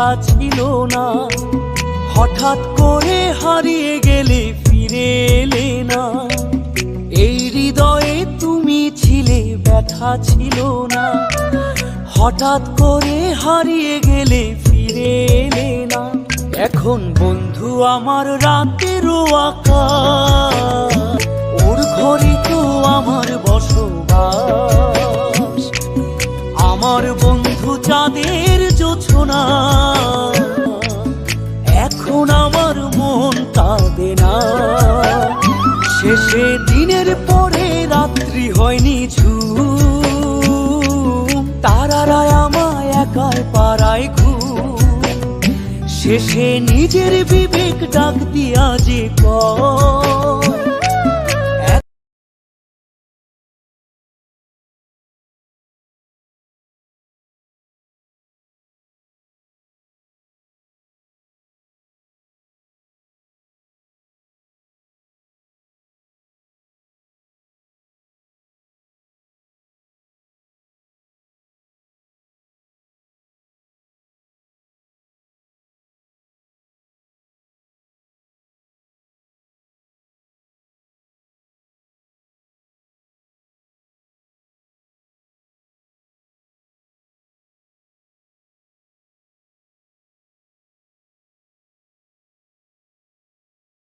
কথা ছিল না। হঠাৎ করে হারিয়ে গেলে ফিরে এলে না। এই হৃদয়ে তুমি ছিলে, ব্যথা ছিল না। হঠাৎ করে হারিয়ে গেলে ফিরে এলে না। এখন বন্ধু আমার রাতেরও আকাশ, ওর ঘরে তো আমার বসবাস। আমার বন্ধু চাঁদের জোছনা, এখন আমার মন কাঁদে না। শেষে দিনের পরে রাত্রি হয়নি ঝুম, তারারা আমায় একাই পাড়ায় ঘুম। শেষে নিজের বিবেক ডাক দিয়া যে কয়,